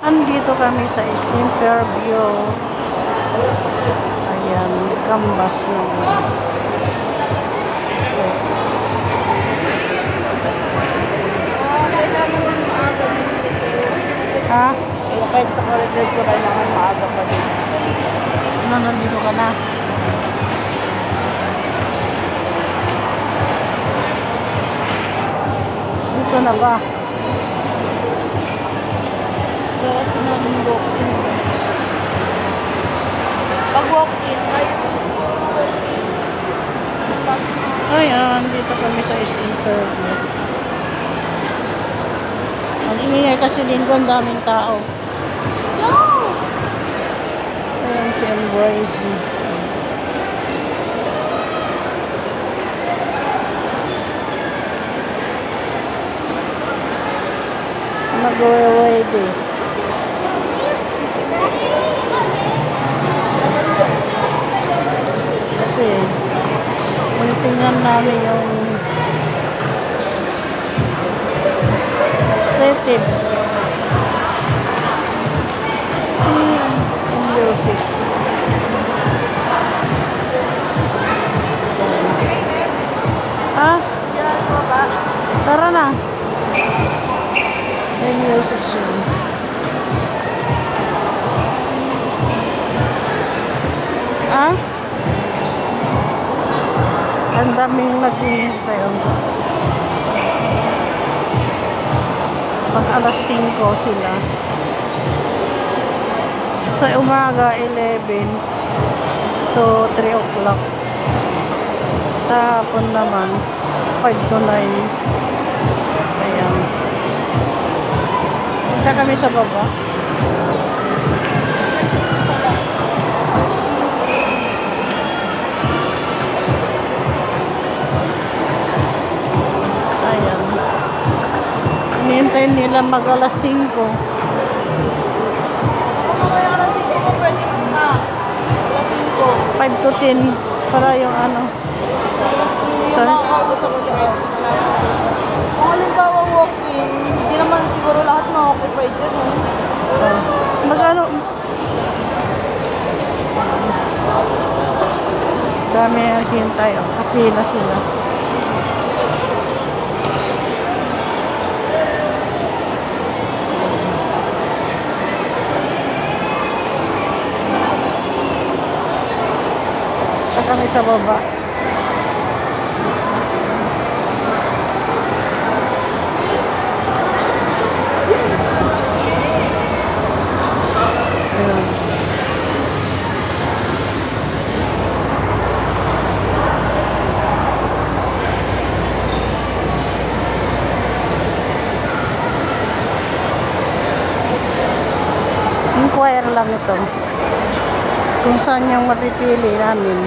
Andito kami sa interview. Ayan, canvas ng places. Ha? Kahit naka-reserve ko, kailangan maaga pa din. Nandito ka na. Dito na ba? Kaya kasi namin walk-in. Pag walk-in, Ayan, dito kami sa interview. Ang ingay kasi linggo, ang daming tao. Ayan si Embrace. Mag-away-away. Kasi tingnan namin yung setting yung music. Tara na. Yung music show. Ang daming naghihintay. Pag alas 5 sila. Sa umaga 11 to 3 o'clock. Sa hapon naman 5 to 9. Ayan. Punta kami sa baba. Hinihintay nila mag alas 5. mamaya alas 5 ko, pwede mo na. Alas 5. 5 to 10 para yung ano. Yung makakautos ako dyan. Kung halimbawa walk-in, hindi naman siguro lahat ma-occupy dyan. Magano? Dami ang hintay. Kapila sila. Kami sa baba. Inquire lang ito kung saan yung mapipili namin.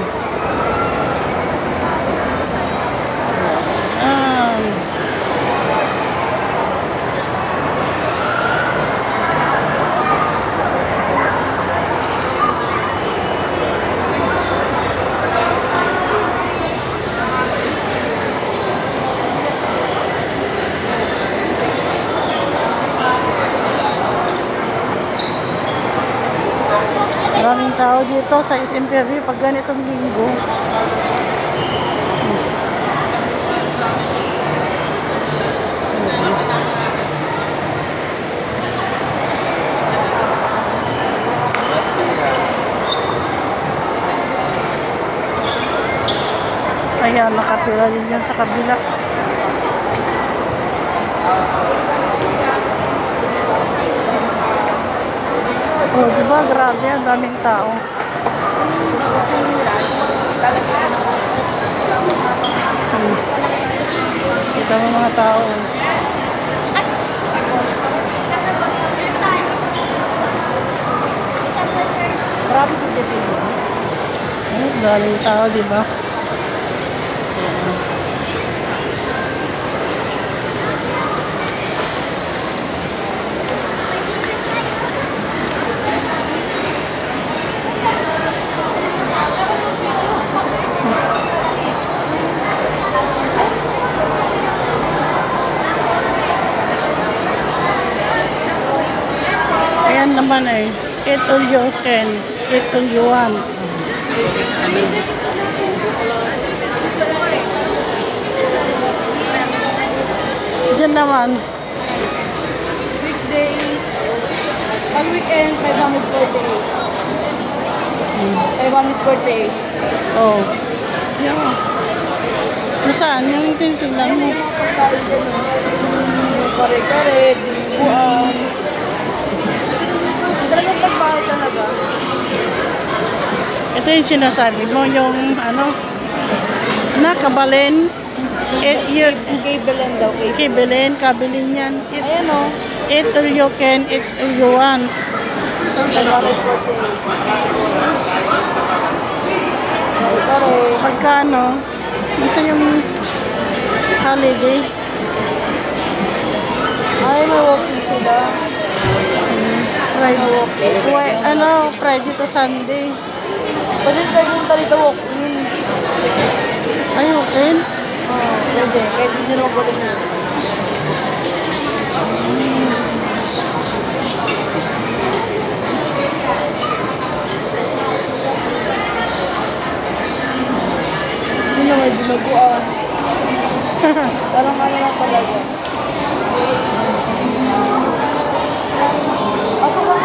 Maraming tao dito sa interview pag ganitong linggo. Kaya nakapila din yan sa kabila. Oh, diba? Grabe, ang daming tao. Kita mo mga tao. Grabe ko dito. Daming tao, diba? Yan naman eh. Eat all you can. Eat all you want. Diyan naman. Weekdays. Pag weekend, 548. 548. Oh. Yan. Saan? Yung tingnan mo. Yung mga pagkain dyan, yung kare-kare, dinuguan. Talagang pagbahay talaga. Ito yung sinasabi mo, yung ano, nakabalin. Kay Belen daw. Kay Belen, kabilin yan. Ayan o. Eat all you can, eat all you want. 548. Pagkano? Nasa yung holiday? Ay, may walking sila. Friday. Ano, Friday to Sunday. Pwede tayo punta dito walking. Ay, okay. Oo, pwede. Kahit hindi naman pwede sila. Hindi na may dinuguan. Parang ano lang talaga. Ako ba?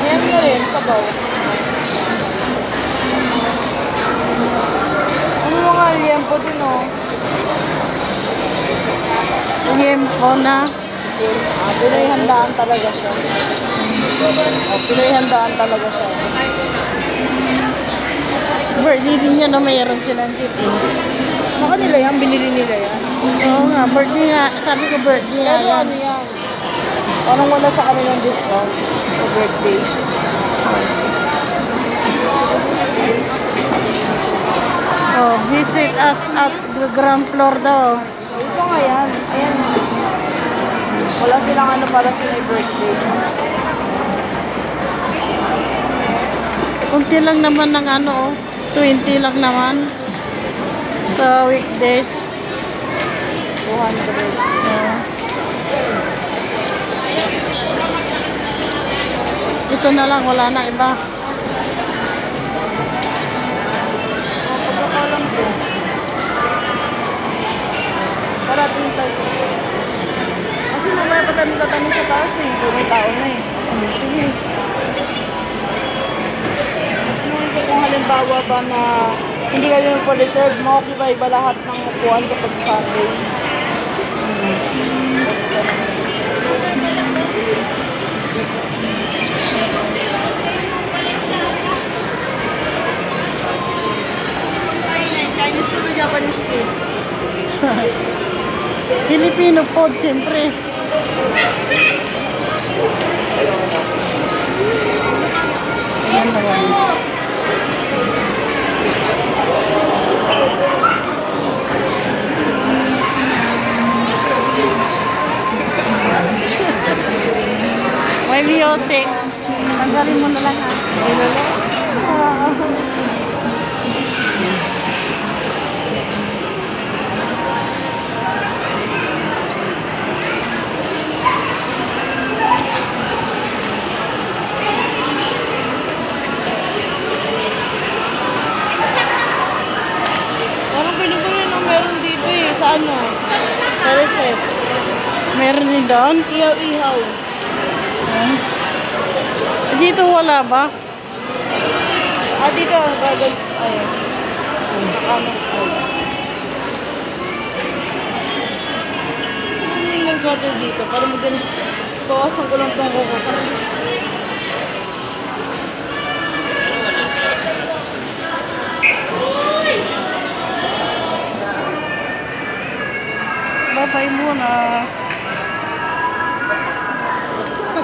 Ayan na rin, sabaw. Ano mga liempo din oh. Liempo na. Pinoy handaan talaga siya. Pinoy handaan talaga siya. Birthday din yan, no? Mayroon silang titi. Sa kanila yan, binili nila yan. Oo nga, birthday nga. Sabi ko birthday nga Pero yan. ano yan? Parang wala sa kanilang discount sa birthday. Oh, visit us at the ground floor daw. Ito nga yan. Ayan. Wala silang ano para sa may birthday. Kunti lang naman ng ano, oh. 20 lang naman. Sa weekdays. 200. Ito na lang, wala na iba. Pagkakalam ko. Parating tayo. Kasi mamaya pa tayo tatanong sa taas eh. May tao na eh. Sige. Kung halimbawa ba na hindi kayo magpa-reserve, ma-occupy ba lahat ng upuan kapag Sunday? Chinese food o Japanese food? Filipino food, siyempre. Ayan na yan. May liyose. Tanggalin mo na lang ha. Parang piling ko yun ang meron dito eh. Sa ano? Sa reset. Meron din doon. Ihaw-ihaw. Dito wala ba? Ah, dito. Gagal. Ayun. Ano? Ano yung nag-gutter dito? Para maganda. Bawasan ko lang itong kuko.